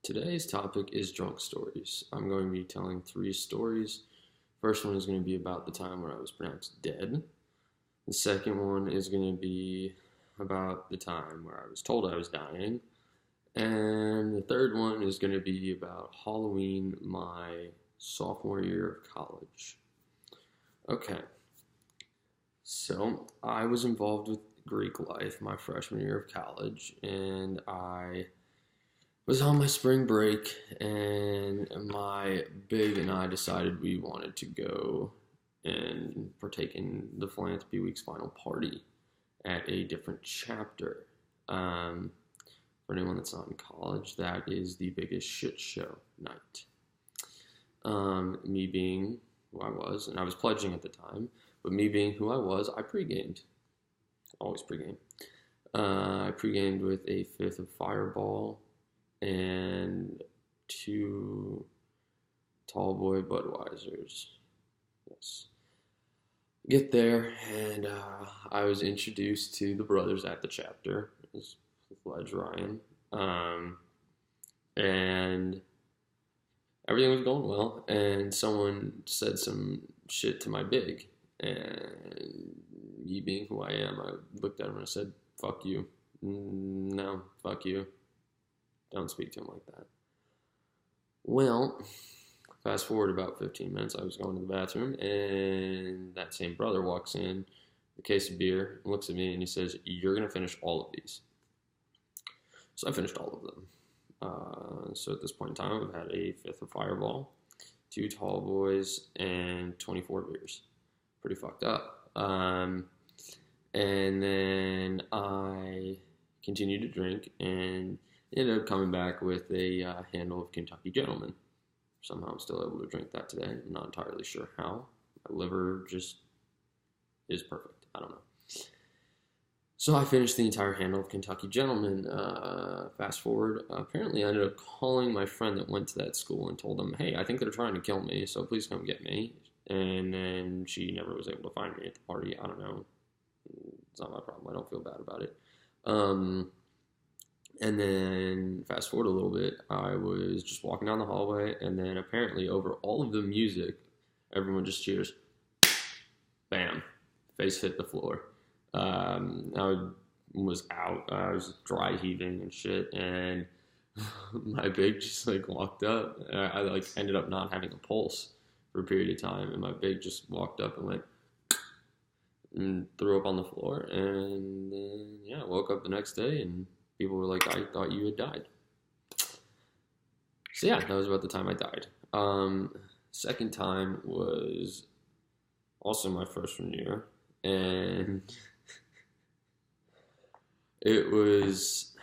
Today's topic is drunk stories. I'm going to be telling three stories. First one is going to be about the time where I was pronounced dead. The second one is going to be about the time where I was told I was dying. And the third one is going to be about Halloween, my sophomore year of college. Okay, so I was involved with Greek life my freshman year of college, and I was on my spring break, and my big and I decided we wanted to go and partake in the Philanthropy Week's final party at a different chapter. For anyone that's not in college, that is the biggest shit show night. Me being who I was, and I was pledging at the time, but me being who I was, I pre-gamed. Always pre-game. I pre-gamed with a fifth of Fireball and two tall boy Budweisers. Yes. Get there, and I was introduced to the brothers at the chapter. It was Fledge Ryan. And everything was going well, and someone said some shit to my big. And me being who I am, I looked at him and I said, fuck you. No, fuck you. Don't speak to him like that. Well, fast forward about 15 minutes, I was going to the bathroom, and that same brother walks in, a case of beer, looks at me, and he says, "You're going to finish all of these." So I finished all of them. So at this point in time, I've had a fifth of Fireball, two tall boys, and 24 beers. Pretty fucked up. And then I continued to drink, and ended up coming back with a handle of Kentucky Gentleman. Somehow I'm still able to drink that today. I'm not entirely sure how. My liver just is perfect. I don't know. So I finished the entire handle of Kentucky Gentleman. Fast forward, apparently I ended up calling my friend that went to that school and told them, hey, I think they're trying to kill me, so please come get me. And then she never was able to find me at the party. I don't know. It's not my problem. I don't feel bad about it. And then fast forward a little bit, I was just walking down the hallway, and then apparently over all of the music, everyone just cheers. Bam. Face hit the floor. I was out. I was dry heaving and shit, and my big just walked up. I ended up not having a pulse for a period of time, and my big just walked up and went and threw up on the floor, and then I woke up the next day and people were like, I thought you had died. So that was about the time I died. Second time was also my freshman year, and it was, I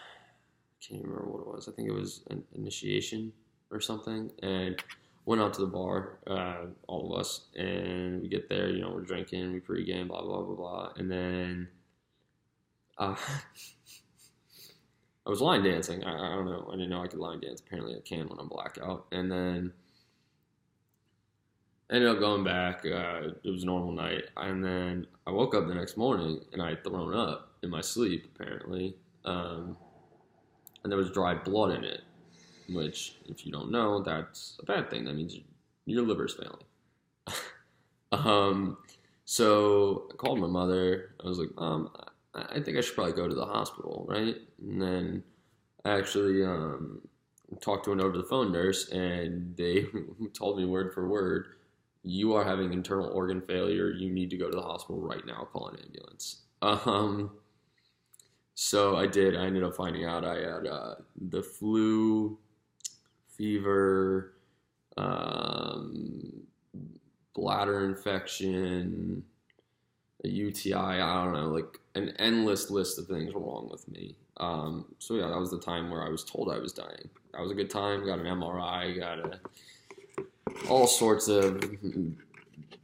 can't remember what it was. I think it was an initiation or something, and went out to the bar, all of us, and we get there, we're drinking, we pregame, blah, blah, blah, blah, and then I was line dancing. I don't know. I didn't know I could line dance. Apparently I can when I'm blackout. And then ended up going back. It was a normal night. And then I woke up the next morning and I had thrown up in my sleep, apparently. And there was dried blood in it, which, if you don't know, that's a bad thing. That means your liver's failing. So I called my mother. I was like, Mom, I think I should probably go to the hospital, right? And then I actually talked to an over-the-phone nurse, and they told me word for word, you are having internal organ failure. You need to go to the hospital right now. Call an ambulance. So I did. I ended up finding out I had the flu, fever, bladder infection, a UTI, I don't know, an endless list of things were wrong with me. So that was the time where I was told I was dying. That was a good time. Got an MRI, got all sorts of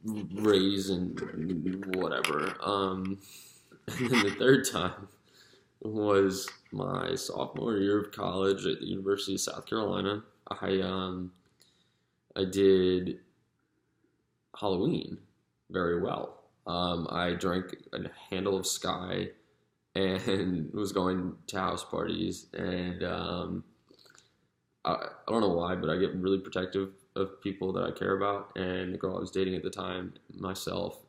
rays and whatever. And then the third time was my sophomore year of college at the University of South Carolina. I did Halloween very well. I drank a handle of Sky and was going to house parties, and I don't know why, but I get really protective of people that I care about. And the girl I was dating at the time, myself,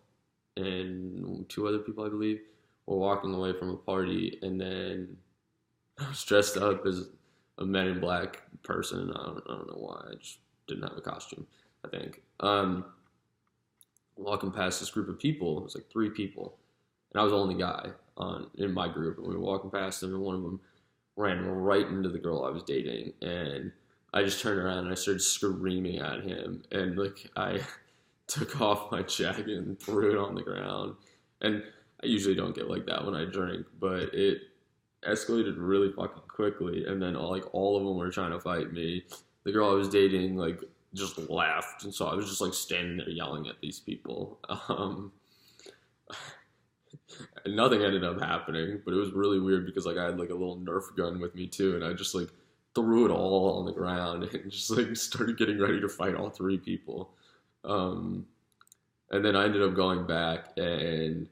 and two other people, I believe, were walking away from a party, and then I was dressed up as a Men in Black person. I don't know why. I just didn't have a costume, I think. Walking past this group of people, it was like three people, and I was the only guy in my group. And we were walking past them, and one of them ran right into the girl I was dating, and I just turned around and I started screaming at him, and like I took off my jacket and threw it on the ground. And I usually don't get like that when I drink, but it escalated really fucking quickly. And then all of them were trying to fight me. The girl I was dating like just laughed, and so I was just like standing there yelling at these people. And nothing ended up happening, but it was really weird because like I had like a little Nerf gun with me too, and I just like threw it all on the ground and just like started getting ready to fight all three people. Um, and then I ended up going back, and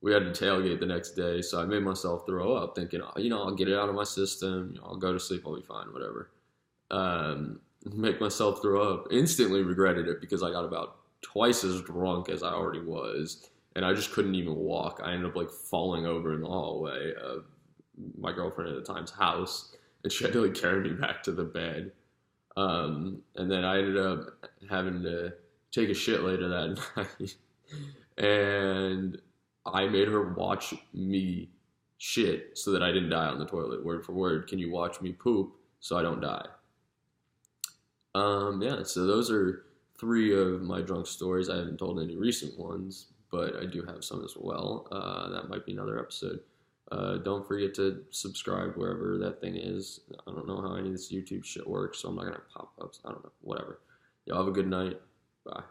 we had to tailgate the next day, so I made myself throw up, thinking, oh, I'll get it out of my system, I'll go to sleep, I'll be fine, whatever. Make myself throw up. Instantly regretted it because I got about twice as drunk as I already was, and I just couldn't even walk. I ended up like falling over in the hallway of my girlfriend at the time's house, and she had to like carry me back to the bed. And then I ended up having to take a shit later that night, and I made her watch me shit so that I didn't die on the toilet, word for word. Can you watch me poop so I don't die? Yeah, so those are three of my drunk stories. I haven't told any recent ones, but I do have some as well. That might be another episode. Don't forget to subscribe wherever that thing is. I don't know how any of this YouTube shit works, so I'm not going to pop ups. I don't know. Whatever. Y'all have a good night. Bye.